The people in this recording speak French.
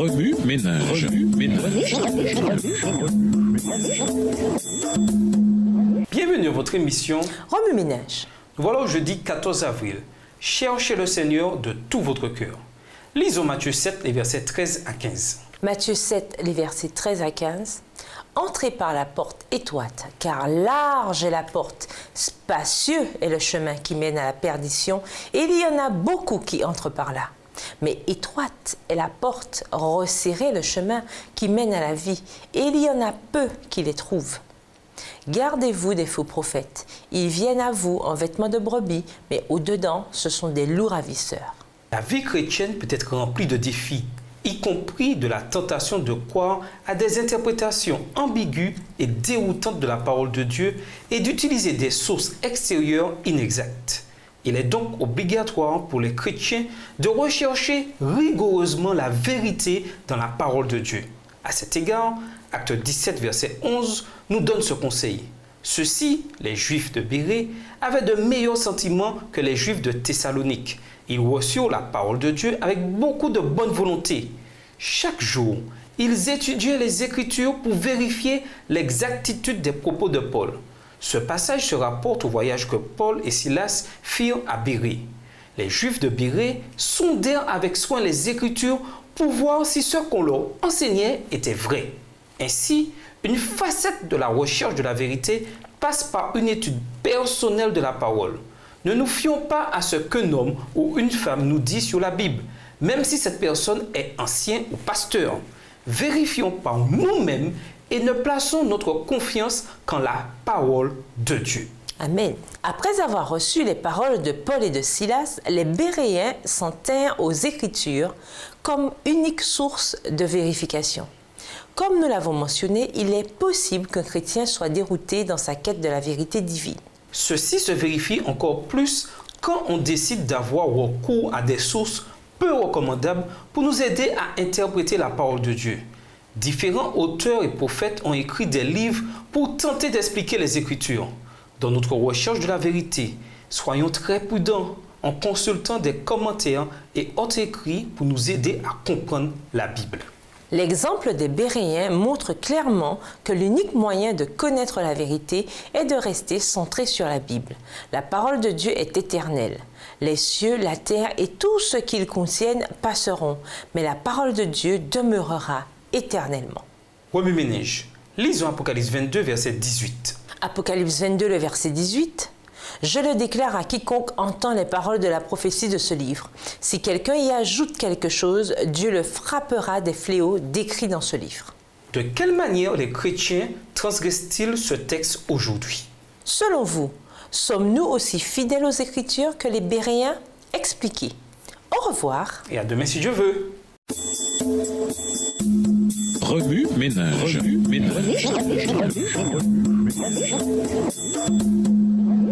Remue ménage. Bienvenue à votre émission Remue ménage. Voilà au jeudi 14 avril. Cherchez le Seigneur de tout votre cœur. Lisons Matthieu 7, les versets 13 à 15. Matthieu 7, les versets 13 à 15. Entrez par la porte étroite, car large est la porte, spacieux est le chemin qui mène à la perdition, et il y en a beaucoup qui entrent par là. Mais étroite est la porte, resserré le chemin qui mène à la vie, et il y en a peu qui les trouvent. Gardez-vous des faux prophètes. Ils viennent à vous en vêtements de brebis, mais au-dedans, ce sont des loups ravisseurs. La vie chrétienne peut être remplie de défis, y compris de la tentation de croire à des interprétations ambiguës et déroutantes de la parole de Dieu et d'utiliser des sources extérieures inexactes. Il est donc obligatoire pour les chrétiens de rechercher rigoureusement la vérité dans la parole de Dieu. À cet égard, Acte 17, verset 11, nous donne ce conseil. Ceux-ci, les Juifs de Bérée, avaient de meilleurs sentiments que les Juifs de Thessalonique. Ils reçurent la parole de Dieu avec beaucoup de bonne volonté. Chaque jour, ils étudiaient les Écritures pour vérifier l'exactitude des propos de Paul. Ce passage se rapporte au voyage que Paul et Silas firent à Bérée. Les Juifs de Bérée sondèrent avec soin les Écritures pour voir si ce qu'on leur enseignait était vrai. Ainsi, une facette de la recherche de la vérité passe par une étude personnelle de la parole. Ne nous fions pas à ce qu'un homme ou une femme nous dit sur la Bible, même si cette personne est ancien ou pasteur. Vérifions par nous-mêmes et ne plaçons notre confiance qu'en la parole de Dieu. Amen. Après avoir reçu les paroles de Paul et de Silas, les Béréens s'en tinrent aux Écritures comme unique source de vérification. Comme nous l'avons mentionné, il est possible qu'un chrétien soit dérouté dans sa quête de la vérité divine. Ceci se vérifie encore plus quand on décide d'avoir recours à des sources peu recommandables pour nous aider à interpréter la parole de Dieu. Différents auteurs et prophètes ont écrit des livres pour tenter d'expliquer les Écritures. Dans notre recherche de la vérité, soyons très prudents en consultant des commentaires et autres écrits pour nous aider à comprendre la Bible. L'exemple des Béréens montre clairement que l'unique moyen de connaître la vérité est de rester centré sur la Bible. La parole de Dieu est éternelle. Les cieux, la terre et tout ce qu'ils contiennent passeront, mais la parole de Dieu demeurera éternellement. Remue ménage. Lisons Apocalypse 22, verset 18. Apocalypse 22, le verset 18. Je le déclare à quiconque entend les paroles de la prophétie de ce livre. Si quelqu'un y ajoute quelque chose, Dieu le frappera des fléaux décrits dans ce livre. De quelle manière les chrétiens transgressent-ils ce texte aujourd'hui? Selon vous, sommes-nous aussi fidèles aux Écritures que les Béréens? Expliquez. Au revoir. Et à demain si Dieu veut. Remue ménage.